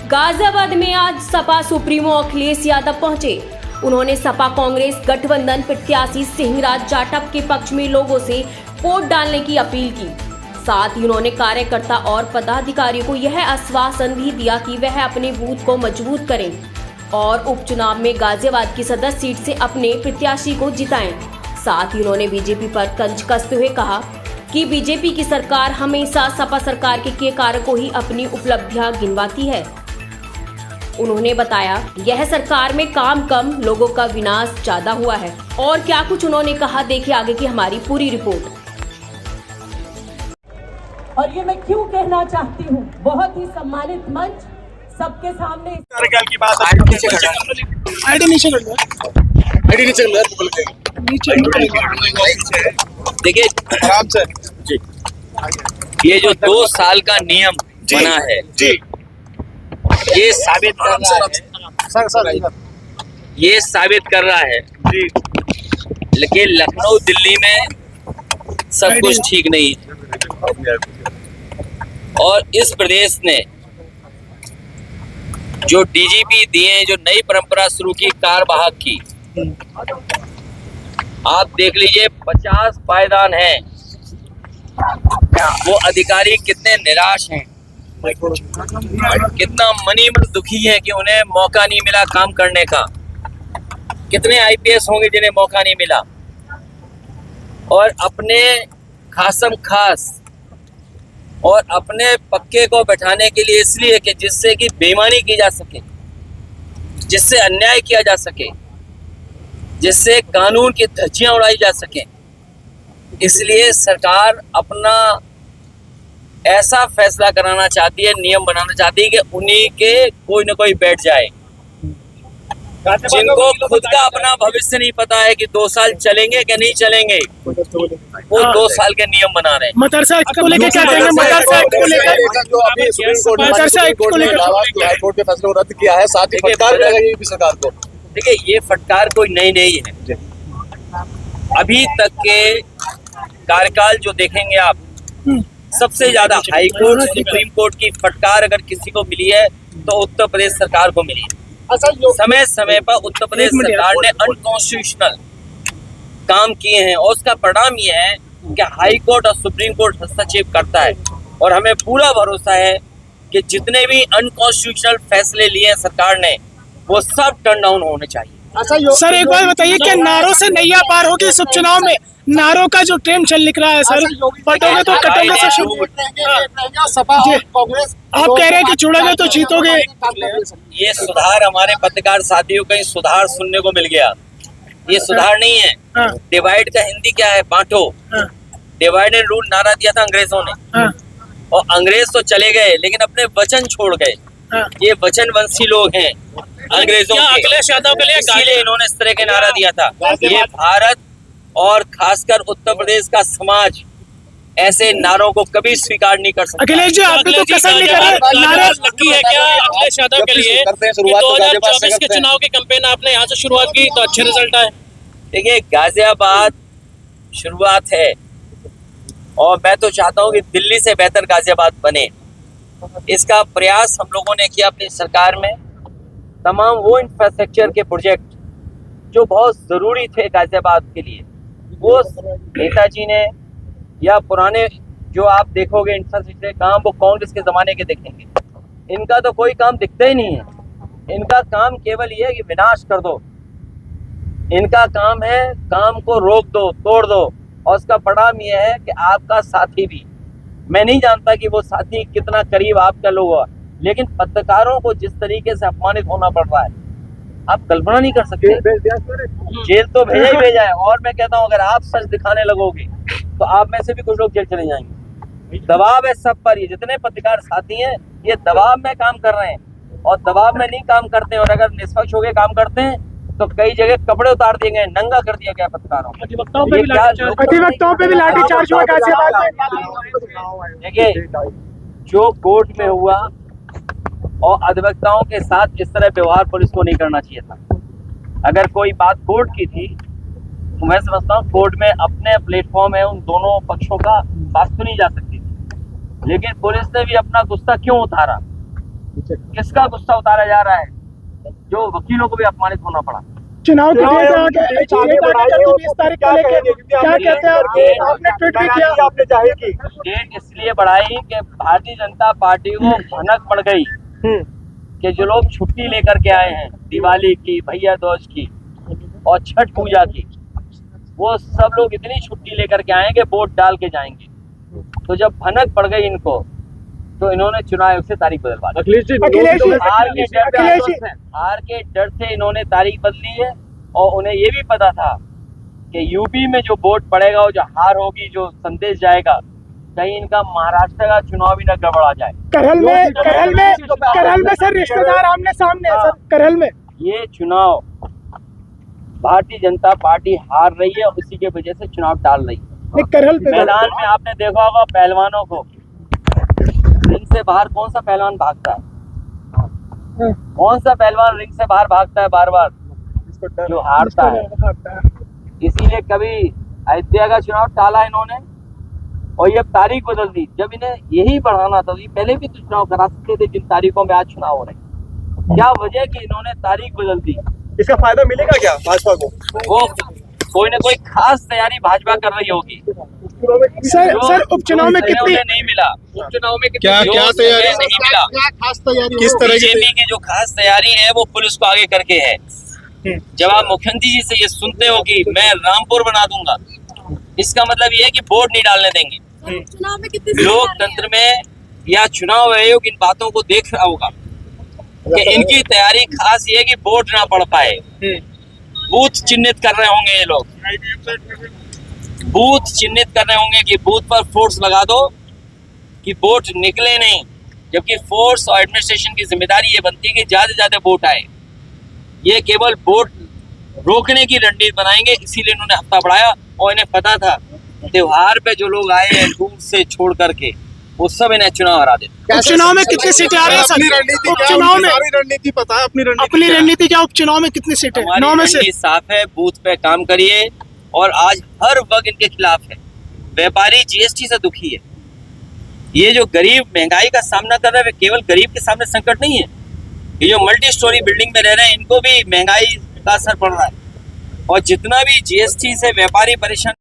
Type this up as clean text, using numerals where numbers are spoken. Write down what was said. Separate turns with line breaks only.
गाजियाबाद में आज सपा सुप्रीमो अखिलेश यादव पहुंचे। उन्होंने सपा कांग्रेस गठबंधन प्रत्याशी सिंहराज जाटव के पक्ष में लोगों से वोट डालने की अपील की। साथ ही उन्होंने कार्यकर्ता और पदाधिकारियों को यह आश्वासन भी दिया कि वह अपने बूथ को मजबूत करें और उपचुनाव में गाजियाबाद की सदर सीट से अपने प्रत्याशी को जिताएं। साथ ही उन्होंने बीजेपी पर तंज कसते हुए कहा कि बीजेपी की सरकार हमेशा सपा सरकार के किए कार्य को ही अपनी उपलब्धियां गिनवाती है। उन्होंने बताया यह सरकार में काम कम, लोगों का विनाश ज्यादा हुआ है। और क्या कुछ उन्होंने कहा, देखिए आगे की हमारी पूरी रिपोर्ट।
और ये मैं क्यों कहना चाहती हूँ, बहुत ही सम्मानित मंच सबके सामने
की बात
देखिए
आराम से जी।
ये जो 2 साल का नियम बना है
जी,
ये साबित कर रहा है ये साबित कर रहा है
जी,
लेकिन लखनऊ दिल्ली में सब कुछ ठीक नहीं है। और इस प्रदेश ने जो डीजीपी दिए, जो नई परंपरा शुरू की कार्यवाहक की, आप देख लीजिए 50 पायदान हैं। वो अधिकारी कितने निराश हैं, कितना मनी मन दुखी है कि उन्हें मौका नहीं मिला काम करने का। कितने आईपीएस होंगे जिन्हें मौका नहीं मिला, और अपने खासम खास और अपने पक्के को बैठाने के लिए, इसलिए कि जिससे कि बेईमानी की जा सके, जिससे अन्याय किया जा सके, जिससे कानून की धज्जियां उड़ाई जा सके, इसलिए सरकार अपना ऐसा फैसला कराना चाहती है, नियम बनाना चाहती है कि उन्हीं के कोई न कोई बैठ जाए, जिनको खुद का अपना भविष्य नहीं पता है कि 2 साल चलेंगे कि नहीं चलेंगे, वो 2 साल के नियम बना रहे हैं।
मदरसा एक्ट को लेकर क्या कहेंगे? मदरसा एक्ट को लेकर
जो अभी सुप्रीम कोर्ट ने हाईकोर्ट के फैसले को रद्द किया है, साथ ही फटकार लगेगी सरकार को।
देखिए, ये फटकार कोई नई नहीं है। अभी तक के कार्यकाल जो देखेंगे आप, सबसे ज्यादा हाई कोर्ट, सुप्रीम कोर्ट की फटकार अगर किसी को मिली है तो उत्तर प्रदेश सरकार को मिली है। समय समय पर उत्तर प्रदेश सरकार ने अनकॉन्स्टिट्यूशनल काम किए हैं, और उसका परिणाम ये है कि हाई कोर्ट और सुप्रीम कोर्ट हस्तक्षेप करता है। और हमें पूरा भरोसा है कि जितने भी अनकॉन्स्टिट्यूशनल फैसले लिए हैं सरकार ने, वो सब टर्न डाउन होने चाहिए।
सर एक बात बताइए कि नारों से नैया पार होगी इस उपचुनाव में? नारों का जो ट्रेंड चल निकला है सर, बटोगे तो कटोगे से शुरू। आप कह रहे हैं कि जुड़ोगे तो जीतोगे।
ये सुधार हमारे पत्रकार साथियों का सुधार सुनने को मिल गया। ये सुधार नहीं है। डिवाइड का हिंदी क्या है? बांटो। डिवाइड एंड रूल नारा दिया था अंग्रेजों ने, और अंग्रेज तो चले गए लेकिन अपने वचन छोड़ गए। ये वचनवंशी लोग हैं अंग्रेजों के,
अखिलेश यादव के लिए
इसीलिए इन्होंने इस तरह के नारा दिया था। ये भारत और खासकर उत्तर प्रदेश का समाज ऐसे नारों को कभी स्वीकार नहीं कर सकता।
अखिलेश जी, आप भी तो कसर नहीं कर रहे। नारा
लकी है क्या अखिलेश यादव के लिए कि 2024 के चुनाव की कैंपेन आपने यहाँ से शुरुआत की तो अच्छे रिजल्ट आए?
देखिए, गाजियाबाद शुरुआत है, और मैं तो चाहता हूँ कि दिल्ली से बेहतर गाजियाबाद बने। इसका प्रयास हम लोगों ने किया अपनी सरकार में। तमाम वो इंफ्रास्ट्रक्चर के प्रोजेक्ट जो बहुत ज़रूरी थे गाजियाबाद के लिए, वो नेताजी ने, या पुराने जो आप देखोगे इंफ्रास्ट्रक्चर काम, वो कांग्रेस के ज़माने के देखेंगे। इनका तो कोई काम दिखता ही नहीं है। इनका काम केवल ये है कि विनाश कर दो। इनका काम है काम को रोक दो, तोड़ दो, और उसका परिणाम ये है कि आपका साथी भी, मैं नहीं जानता कि वो साथी कितना करीब आपका लोग हुआ, लेकिन पत्रकारों को जिस तरीके से अपमानित होना पड़ रहा है, आप कल्पना नहीं कर सकते। जेल तो भेजा ही भेजा है। और मैं कहता हूँ, अगर आप सच दिखाने लगोगे तो आप में से भी कुछ लोग जेल चले जाएंगे। दबाव है सब पर। ये जितने पत्रकार साथी हैं, ये दबाव में काम कर रहे हैं, और दबाव में नहीं काम करते, और अगर निष्पक्ष होकर काम करते हैं तो कई जगह कपड़े उतार दिए गए, नंगा कर दिया गया पत्रकारों को।
अधिवक्ताओं पे भी लाठीचार्ज हुआ गाजियाबाद में।
देखिए, जो कोर्ट में हुआ, और अधिवक्ताओं के साथ इस तरह व्यवहार पुलिस को नहीं करना चाहिए था। अगर कोई बात कोर्ट की थी तो मैं समझता हूँ कोर्ट में अपने प्लेटफॉर्म है, उन दोनों पक्षों का बात सुनी जा सकती थी, लेकिन पुलिस ने भी अपना गुस्सा क्यों उतारा? किसका गुस्सा उतारा जा रहा है, जो वकीलों को भी अपमानित होना पड़ा।
चुनाव की डेट आगे 20 तारीख को लेके क्या कहते हैं आपने ट्वीट भी किया
आपने जाहिर की
डेट इसलिए बढ़ाई कि भारतीय जनता पार्टी को भनक पड़ गई कि जो लोग छुट्टी लेकर के आए हैं दिवाली की, भैया दूज की और छठ पूजा की, वो सब लोग इतनी छुट्टी लेकर के आए कि वोट डाल के जाएंगे। तो जब भनक पड़ गई इनको, तो इन्होंने चुनाव आयोग से तारीख बदलवा दी। हार के डर से इन्होंने तारीख बदली है, और उन्हें ये भी पता था कि यूपी में जो वोट पड़ेगा, वो जो हार होगी, जो संदेश जाएगा, कहीं इनका महाराष्ट्र का चुनाव भी न गड़बड़ा जाए।
करहल में सर रिश्तेदार आमने सामने है सर, करहल में
ये चुनाव भारतीय जनता पार्टी हार रही है, उसी के वजह से चुनाव टाल रही है।
करहल
मैदान में आपने देखा होगा पहलवानों को, रिंग से बाहर कौन सा पहलवान भागता है? कौन सा पहलवान रिंग से बाहर भागता है बार बार? जो हारता है। इसीलिए कभी अयोध्या का चुनाव टाला इन्होंने, और ये तारीख बदल दी। जब इन्हें यही बढ़ाना था, ये पहले भी तो चुनाव करा सकते थे जिन तारीखों में आज चुनाव हो रहे। क्या वजह कि इन्होंने तारीख बदल दी?
इसका फायदा मिलेगा क्या भाजपा को?
वो कोई ना कोई खास तैयारी भाजपा कर रही होगी।
सर उपचुनाव में कितनी
नहीं मिला, उपचुनाव में
क्या तैयारी
नहीं मिला?
खास तैयारी किस तरह की?
बीजेपी की जो खास तैयारी है वो पुलिस को आगे करके है। जब आप मुख्यमंत्री जी से ये सुनते हो कि मैं रामपुर बना दूंगा, इसका मतलब ये है कि वोट नहीं डालने देंगे।
चुनाव में कितनी
लोकतंत्र में या चुनाव आयोग इन बातों को देख रहा होगा कि इनकी तैयारी खास ये है कि वोट ना पड़ पाए। बूथ चिन्हित कर रहे होंगे ये लोग, बूथ चिन्हित कर रहे होंगे कि बूथ पर फोर्स लगा दो कि वोट निकले नहीं, जबकि फोर्स और एडमिनिस्ट्रेशन की जिम्मेदारी ये बनती है कि ज्यादा से ज्यादा वोट आए। ये केवल वोट रोकने की रणनीति बनाएंगे, इसीलिए इन्होंने हफ्ता बढ़ाया। और इन्हें पता था त्योहार पे जो लोग आए हैं दूर से छोड़ करके, वो सब इन्हें चुनाव हरा देते।
उपचुनाव में कितनी सीटें आ रही है सर? उपचुनाव में
रणनीति पता है
अपनी रणनीति क्या? उपचुनाव में कितनी सीटें? 9 में से
साफ है, बूथ पे काम करिए। और आज हर वर्ग इनके खिलाफ है। व्यापारी जीएसटी से दुखी है। ये जो गरीब महंगाई का सामना कर रहे हैं, केवल गरीब के सामने संकट नहीं है, ये जो मल्टी स्टोरी बिल्डिंग में रह रहे हैं, इनको भी महंगाई का असर पड़ रहा है। और जितना भी जीएसटी से व्यापारी परेशान